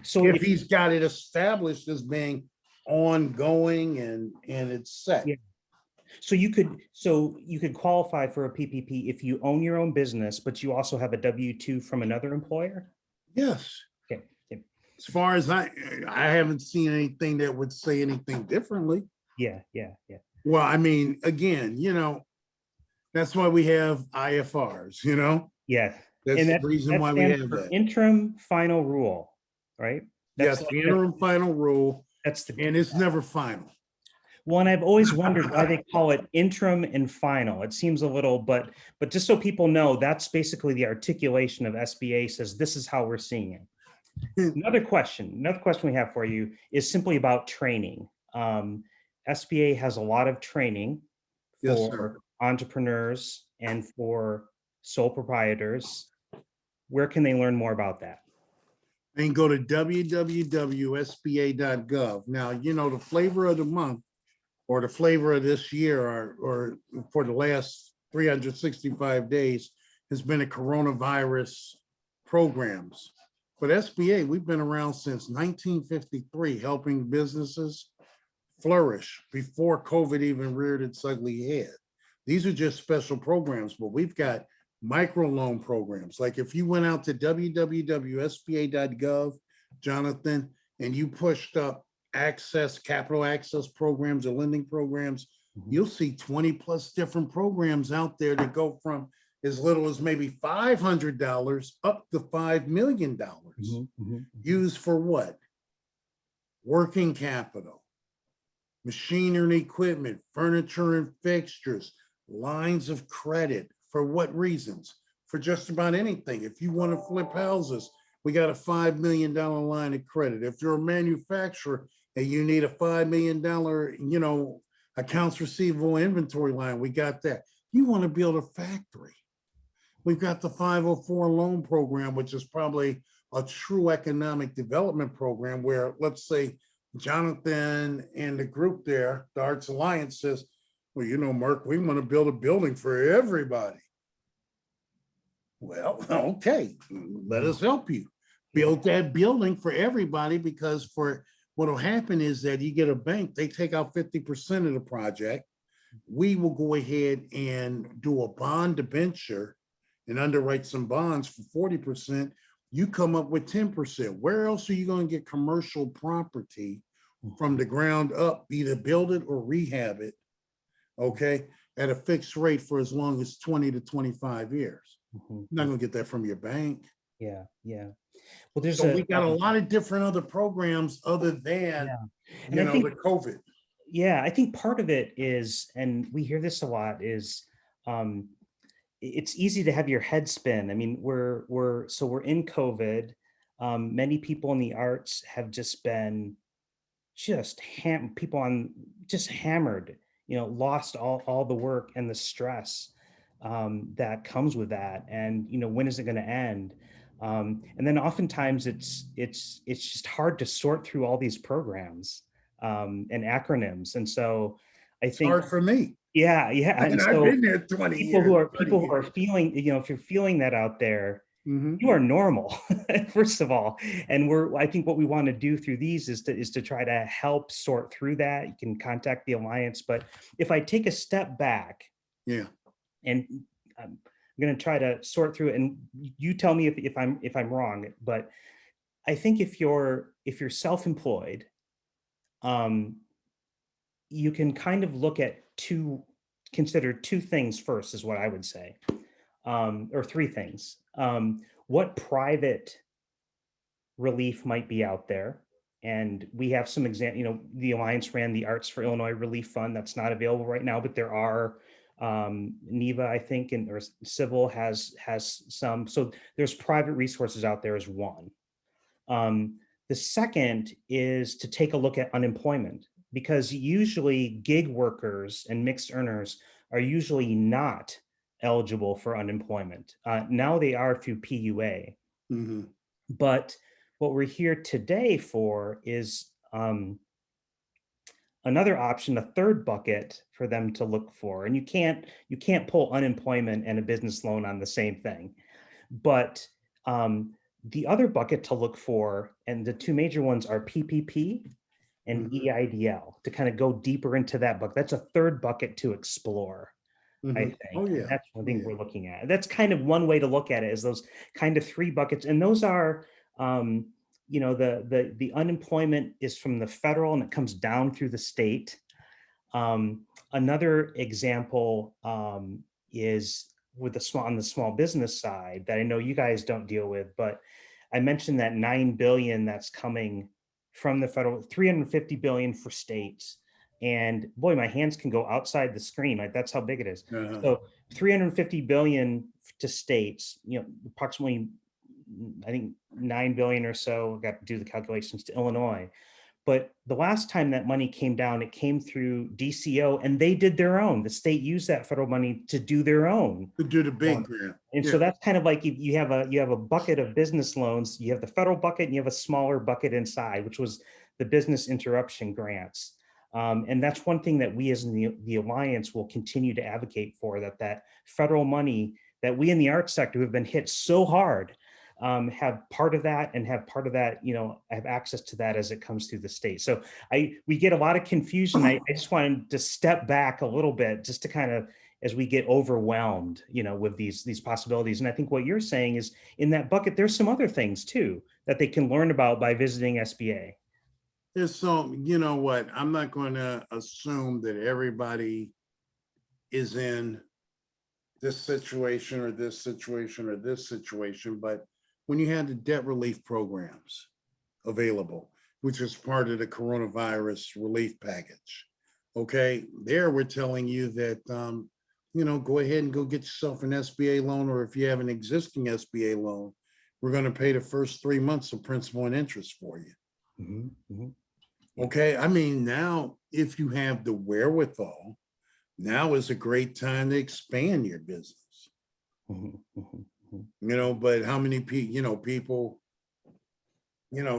So If he's got it established as being ongoing and it's set. Yeah. So you could qualify for a PPP if you own your own business, but you also have a W-2 from another employer? Yes. Okay. Okay. As far as I haven't seen anything that would say anything differently. Yeah. Yeah. Yeah. Well, I mean, again, you know, that's why we have IFRs, you know? Yeah. That's And the that reason why we stands have for that. interim final rule, right? Yes, the interim final rule, That's the and it's never final. one. I've always wondered why they call it interim and final. It seems a little, but just so people know, that's basically the articulation of SBA says this is how we're seeing it. Another question we have for you is simply about training. SBA has a lot of training Yes, for sir. entrepreneurs and for sole proprietors. Where can they learn more about that? And go to www.sba.gov. Now, you know, the flavor of the month or the flavor of this year or for the last 365 days has been the coronavirus programs. But SBA, we've been around since 1953, helping businesses flourish before COVID even reared its ugly head. These are just special programs, but we've got microloan programs. Like if you went out to www.sba.gov, Jonathan, and you pushed up capital access programs or lending programs, you'll see 20 plus different programs out there that go from as little as maybe $500 up to $5 million. Used for what? Working capital, machinery and equipment, furniture and fixtures, lines of credit. For what reasons? For just about anything. If you want to flip houses, we got a $5 million line of credit. If you're a manufacturer and you need a $5 million, you know, accounts receivable inventory line, we got that. You want to build a factory. We've got the 504 loan program, which is probably a true economic development program where, let's say, Jonathan and the group there, the Arts Alliance says, well, you know, Mark, we want to build a building for everybody. Well, okay, let us help you build that building for everybody, because what will happen is that you get a bank, they take out 50% of the project. We will go ahead and do a bond debenture and underwrite some bonds for 40%. You come up with 10%. Where else are you going to get commercial property from the ground up, either build it or rehab it, okay, at a fixed rate for as long as 20 to 25 years. You're not gonna get that from your bank. Yeah, yeah. Well, there's So we got a lot of different other programs other than, yeah. And you I know, think the COVID. yeah, I think part of it is, and we hear this a lot, is it's easy to have your head spin. I mean, we're in COVID. Many people in the arts have just been people on just hammered, lost all the work and the stress that comes with that. And, when is it going to end? And then oftentimes it's just hard to sort through all these programs and acronyms. And so I It's think, hard for me. yeah. And And I've so been there 20 people years. who are 30 years. feeling, if you're feeling that out there, Mhm. you are normal, first of all. And I think what we want to do through these is to try to help sort through that. You can contact the Alliance, but if I take a step back, Yeah. and I'm going to try to sort through it, and you tell me if I'm wrong, but I think if you're self-employed, you can kind of consider two things first, is what I would say, or three things. What private relief might be out there? And we have some the Alliance ran the Arts for Illinois Relief Fund. That's not available right now, but there are, NEVA, I think, or Civil has some. So there's private resources out there as one. The second is to take a look at unemployment, because usually gig workers and mixed earners are usually not eligible for unemployment. Now they are through PUA. Mhm. But what we're here today for is another option, a third bucket for them to look for. And you can't pull unemployment and a business loan on the same thing. But the other bucket to look for, and the two major ones, are PPP and Mhm. EIDL, to kind of go deeper into that bucket. That's a third bucket to explore, I Mhm. think. Oh, And yeah. that's one Oh, thing yeah. we're looking at. That's kind of one way to look at it, is those kind of three buckets. And those are, the unemployment is from the federal and it comes down through the state. Another example is with on the small business side that I know you guys don't deal with, but I mentioned that 9 billion that's coming from the federal, 350 billion for states. And boy, my hands can go outside the screen. Like, that's how big it is. Uh-huh. So 350 billion to states, approximately, I think 9 billion or so, got to do the calculations, to Illinois. But the last time that money came down, it came through DCO, and they did their own. The state used that federal money to do their own. To do the big grant. And Yeah. so that's kind of like, you have a bucket of business loans, you have the federal bucket, and you have a smaller bucket inside, which was the business interruption grants. And that's one thing that we as in the Alliance will continue to advocate for, that federal money that we in the arts sector have been hit so hard, have part of that, and have part of that, have access to that as it comes through the state. So we get a lot of confusion. I just wanted to step back a little bit, just to kind of, as we get overwhelmed, with these possibilities. And I think what you're saying is, in that bucket, there's some other things too that they can learn about by visiting SBA. There's some, you know what, I'm not going to assume that everybody is in this situation or this situation or this situation, but when you had the debt relief programs available, which is part of the coronavirus relief package, okay, there we're telling you that, go ahead and go get yourself an SBA loan, or if you have an existing SBA loan, we're going to pay the first 3 months of principal and interest for you. Mm-hmm, mm-hmm. Okay, I mean, now if you have the wherewithal, now is a great time to expand your business. Mm-hmm, mm-hmm, mm-hmm. But how many people,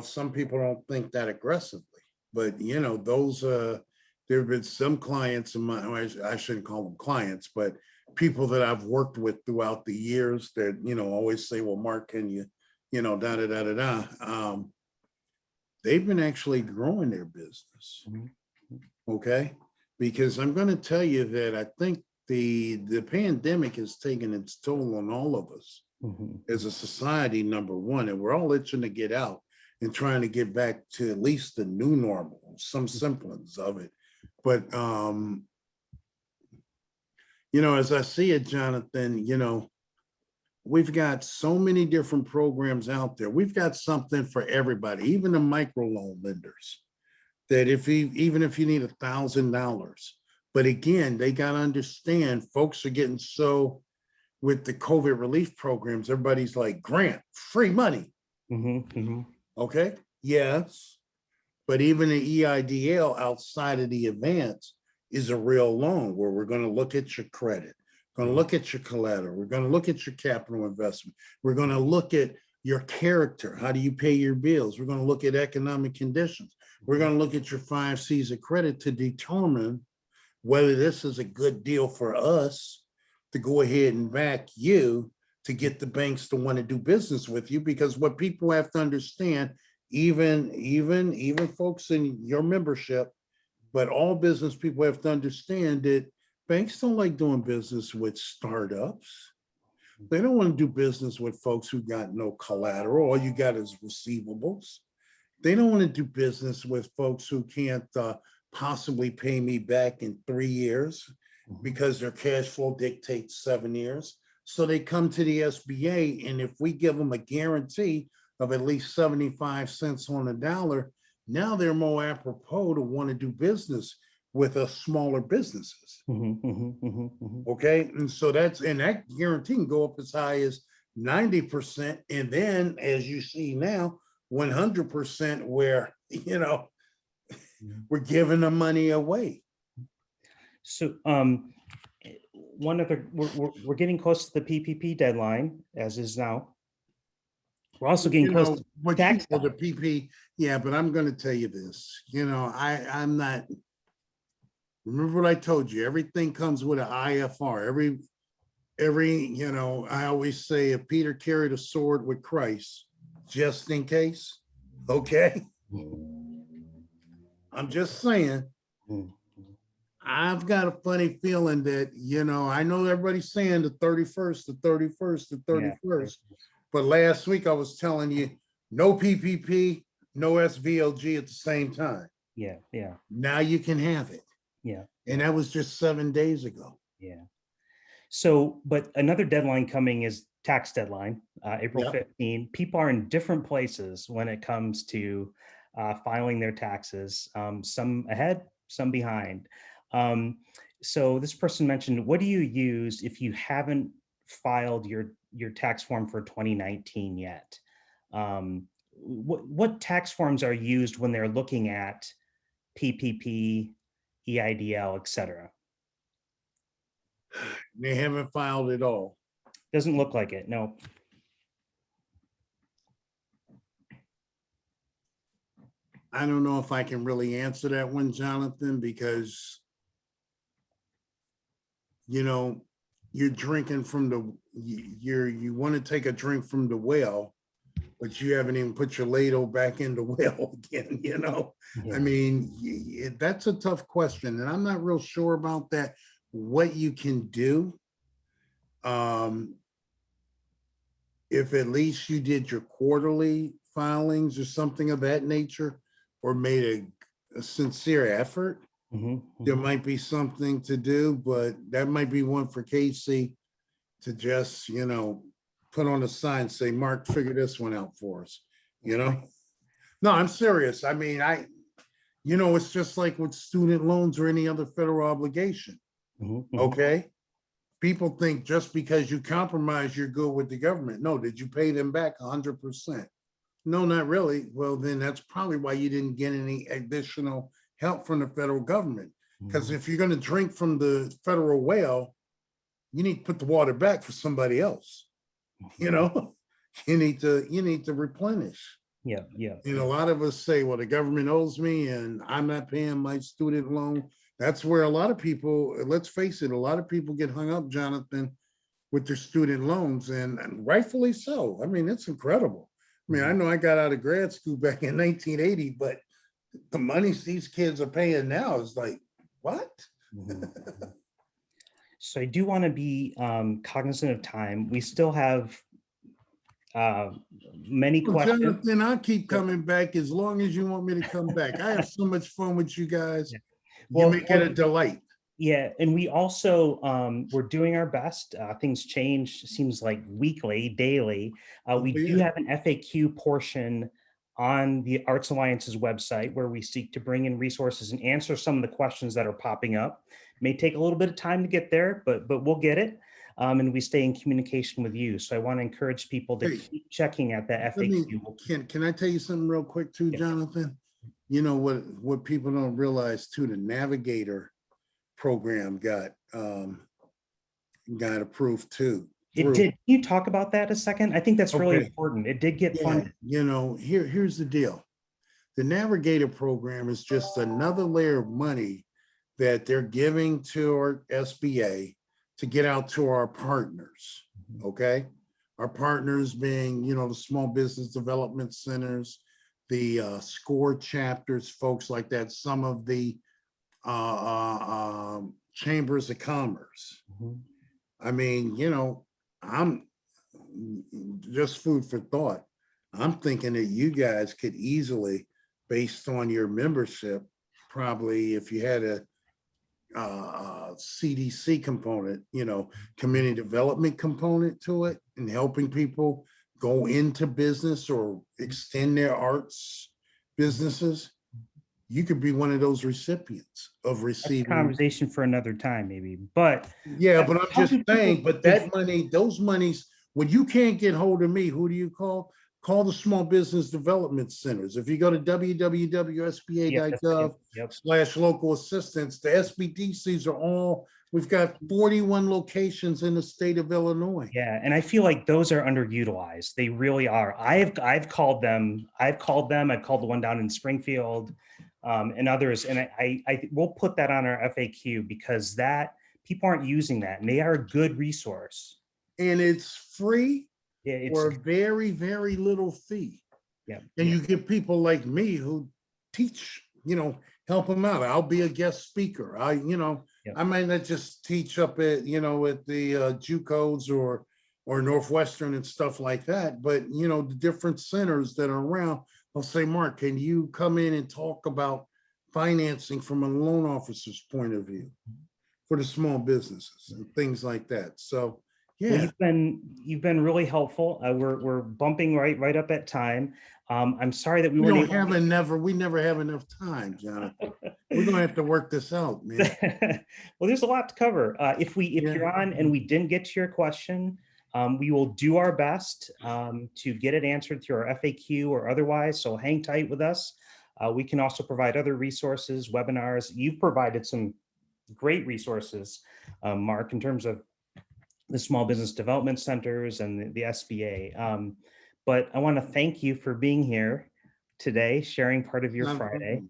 some people don't think that aggressively, but there have been some clients of mine, I shouldn't call them clients, but people that I've worked with throughout the years that, always say, well, Mark, can you, da, da, da, da, da. They've been actually growing their business. Okay. Because I'm going to tell you that I think the pandemic has taken its toll on all of us as a society, number one, and we're all itching to get out. and trying to get back to at least the new normal, some semblance of it. But, you know, as I see it, Jonathan, you know, we've got so many different programs out there. We've got something for everybody, even the microloan lenders, that even if you need $1,000, but again, they got to understand folks are getting so with the COVID relief programs, everybody's like grant, free money. Okay, yes, but even the EIDL outside of the advance is a real loan where we're going to look at your credit, going to look at your collateral, we're going to look at your capital investment, we're going to look at your character, how do you pay your bills, we're going to look at economic conditions, we're going to look at your 5 C's of credit to determine whether this is a good deal for us to go ahead and back you to get the banks to want to do business with you. Because what people have to understand, even folks in your membership, but all business people have to understand that banks don't like doing business with startups. They don't want to do business with folks who got no collateral. All you got is receivables. They don't want to do business with folks who can't possibly pay me back in 3 years because their cash flow dictates 7 years. So they come to the SBA, and if we give them a guarantee of at least 75 cents on the dollar, now they're more apropos to want to do business with us smaller businesses. Okay, and so that guarantee can go up as high as 90%, and then as you see now, 100%, where you know we're giving the money away. So one other, we're getting close to the PPP deadline, as is now. We're also getting close to tax the PP. Yeah, but I'm going to tell you this. You know, I'm not. Remember what I told you. Everything comes with an IFR. Every you know. I always say if Peter carried a sword with Christ, just in case. Okay. I'm just saying. I've got a funny feeling that, you know, I know everybody's saying the 31st, the 31st, the 31st, but last week I was telling you no PPP, no SVLG at the same time. Yeah. Now you can have it. Yeah. And that was just 7 days ago. Yeah. So, but another deadline coming is tax deadline, April 15. People are in different places when it comes to filing their taxes, some ahead, some behind. So this person mentioned, what do you use if you haven't filed your tax form for 2019 yet? What tax forms are used when they're looking at PPP, EIDL, et cetera? They haven't filed at all. Doesn't look like it, no. I don't know if I can really answer that one, Jonathan, because you know, you're drinking from you want to take a drink from the well, but you haven't even put your ladle back in the well again, you know? I mean, that's a tough question, and I'm not real sure about that, what you can do. If at least you did your quarterly filings or something of that nature, or made a sincere effort, there might be something to do, but that might be one for Casey to just, you know, put on a sign, say, Mark, figure this one out for us, you know? No, I'm serious. I mean, you know, it's just like with student loans or any other federal obligation, okay? People think just because you compromise, you're good with the government. No, did you pay them back 100%? No, not really. Well, then that's probably why you didn't get any additional help from the federal government. Because if you're going to drink from the federal well, you need to put the water back for somebody else. You know, you need to replenish. Yeah. And a lot of us say, well, the government owes me and I'm not paying my student loan. That's where a lot of people, let's face it, a lot of people get hung up, Jonathan, with their student loans, and rightfully so. I mean, it's incredible. I mean, I know I got out of grad school back in 1980, but the money these kids are paying now is like, what? So I do want to be cognizant of time. We still have many Well, questions. Jonathan, I'll keep coming back as long as you want me to come back. I have so much fun with you guys. Yeah. You make it a delight. Yeah, and we also, we're doing our best. Things change, seems like weekly, daily. We do have an FAQ portion on the Arts Alliance's website where we seek to bring in resources and answer some of the questions that are popping up. May take a little bit of time to get there, but we'll get it. And we stay in communication with you. So I want to encourage people to keep checking at that FAQ. Can I tell you something real quick too, Jonathan? You know what people don't realize too, the Navigator program got approved too. It did. Can you talk about that a second? I think that's really important. It did get funded. You know, here's the deal. The Navigator program is just another layer of money that they're giving to our SBA to get out to our partners. Okay. Our partners being, you know, the small business development centers, the SCORE chapters, folks like that, some of the chambers of commerce. I mean, you know, I'm just food for thought. I'm thinking that you guys could easily, based on your membership, probably if you had a CDC component, you know, community development component to it, and helping people go into business or extend their arts businesses, you could be one of those recipients of receiving. That's a conversation for another time, maybe. But yeah, but I'm just saying, but that money, those monies, when you can't get hold of me, who do you call? Call the small business development centers. If you go to www.sba.gov/local assistance, the SBDCs are all, we've got 41 locations in the state of Illinois. Yeah, and I feel like those are underutilized. They really are. I've called them. I've called the one down in Springfield, and others. And I will put that on our FAQ because that people aren't using that, and they are a good resource. And it's free. Yeah, it's for a very, very little fee. Yeah. And you get people like me who teach, you know, help them out. I'll be a guest speaker. I might not just teach up at, you know, at the JUCOs or Northwestern and stuff like that, but, you know, the different centers that are around, I'll say, Mark, can you come in and talk about financing from a loan officer's point of view for the small businesses and things like that. So, yeah, well, you've been really helpful. We're bumping right up at time. I'm sorry that we never have enough time, Jonathan. We're gonna have to work this out, man. Well, there's a lot to cover. If you're on and we didn't get to your question, we will do our best to get it answered through our FAQ or otherwise. So hang tight with us. We can also provide other resources, webinars. You've provided some great resources, Mark, in terms of the small business development centers and the SBA. But I want to thank you for being here today, sharing part of your Friday.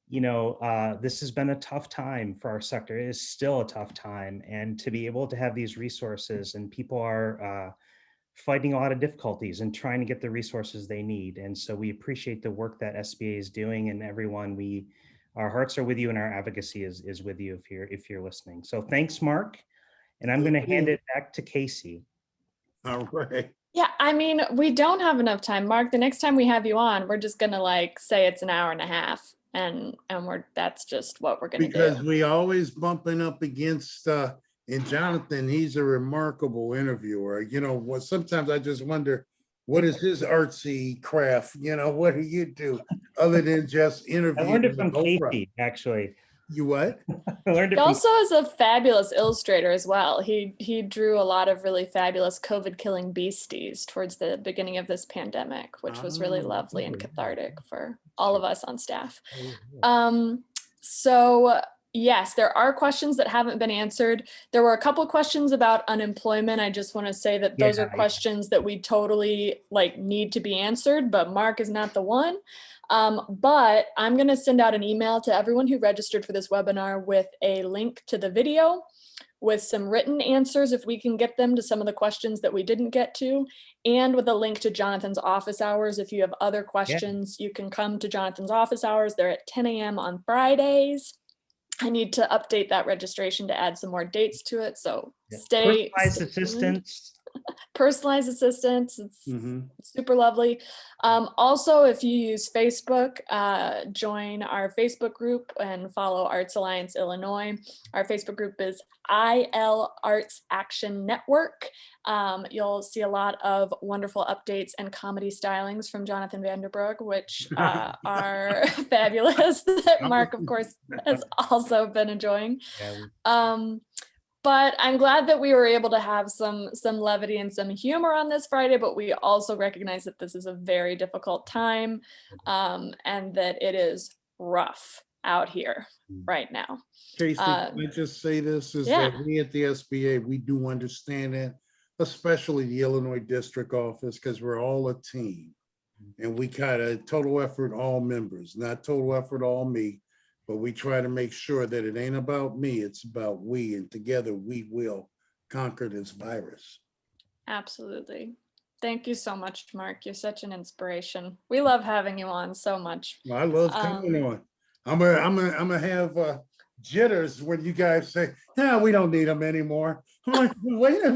You know, this has been a tough time for our sector. It is still a tough time. And to be able to have these resources, and people are fighting a lot of difficulties and trying to get the resources they need. And so we appreciate the work that SBA is doing, and everyone, our hearts are with you and our advocacy is with you if you're listening. So thanks, Mark. And I'm going to hand it back to Casey. All right. Yeah, I mean, we don't have enough time, Mark. The next time we have you on, we're just going to like say it's an hour and a half, and that's just what we're going to do. Because we always bumping up against and Jonathan, he's a remarkable interviewer. You know, what sometimes I just wonder, what is his artsy craft? You know, what do you do other than just interview? I learned it from Casey, actually. You what? I learned it He also is a fabulous illustrator as well. He drew a lot of really fabulous COVID killing beasties towards the beginning of this pandemic, which was really lovely and cathartic for all of us on staff. So yes, there are questions that haven't been answered. There were a couple of questions about unemployment. I just want to say that those are questions that we totally need to be answered, but Mark is not the one. But I'm going to send out an email to everyone who registered for this webinar with a link to the video with some written answers, if we can get them, to some of the questions that we didn't get to, and with a link to Jonathan's office hours. If you have other questions, you can come to Jonathan's office hours. They're at 10 a.m. on Fridays. I need to update that registration to add some more dates to it. So stay Personalized tuned. assistance. Personalized assistance. It's Mhm. super lovely. Also, if you use Facebook, join our Facebook group and follow Arts Alliance Illinois. Our Facebook group is IL Arts Action Network. You'll see a lot of wonderful updates and comedy stylings from Jonathan Vanderbroek, which are fabulous, that Mark, of course, has also been enjoying. Yeah. But I'm glad that we were able to have some levity and some humor on this Friday, but we also recognize that this is a very difficult time, and that it is rough out here right now. Casey, can I just say this, is yeah. that we at the SBA, we do understand it, especially the Illinois District Office, because we're all a team. And we kind of total effort, all members, not total effort, all me. But we try to make sure that it ain't about me, it's about we, and together we will conquer this virus. Absolutely. Thank you so much, Mark. You're such an inspiration. We love having you on so much. Well, I love coming on. I'm gonna have jitters when you guys say, "Yeah, we don't need them anymore." I'm like, wait a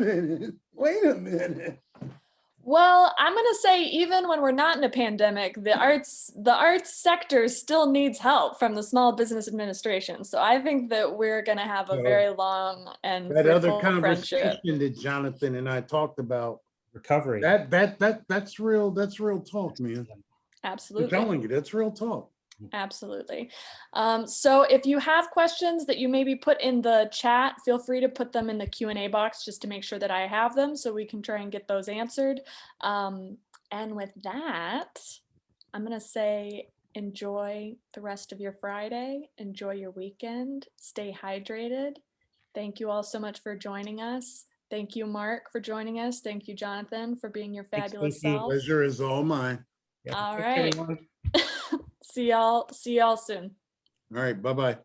minute. Well, I'm going to say, even when we're not in a pandemic, the arts sector still needs help from the Small Business Administration. So I think that we're going to have a very long and That other fruitful friendship. conversation that Jonathan and I talked about, Recovery. that's real talk, man. Absolutely. I'm telling you, that's real talk. Absolutely. So if you have questions that you maybe put in the chat, feel free to put them in the Q&A box just to make sure that I have them so we can try and get those answered. And with that, I'm going to say enjoy the rest of your Friday. Enjoy your weekend. Stay hydrated. Thank you all so much for joining us. Thank you, Mark, for joining us. Thank you, Jonathan, for being your fabulous self. Pleasure is all mine. Yep. All Thanks, right. everyone. See y'all soon. All right, bye-bye.